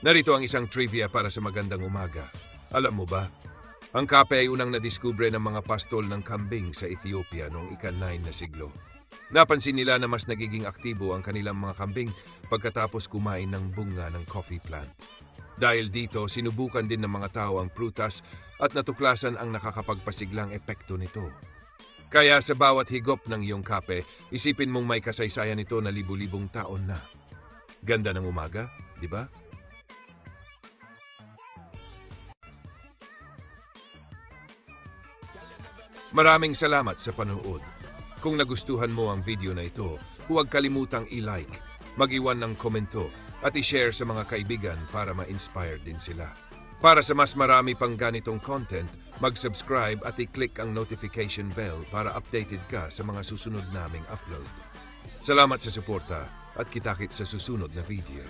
Narito ang isang trivia para sa magandang umaga. Alam mo ba, ang kape ay unang nadiskubre ng mga pastol ng kambing sa Ethiopia noong ika-9 na siglo. Napansin nila na mas nagiging aktibo ang kanilang mga kambing pagkatapos kumain ng bunga ng coffee plant. Dahil dito, sinubukan din ng mga tao ang prutas at natuklasan ang nakakapagpasiglang epekto nito. Kaya sa bawat higop ng iyong kape, isipin mong may kasaysayan ito na libu-libong taon na. Ganda ng umaga, di ba? Maraming salamat sa panood. Kung nagustuhan mo ang video na ito, huwag kalimutang i-like, mag-iwan ng komento at i-share sa mga kaibigan para ma-inspire din sila. Para sa mas marami pang ganitong content, mag-subscribe at i-click ang notification bell para updated ka sa mga susunod naming upload. Salamat sa suporta at kita-kits sa susunod na video.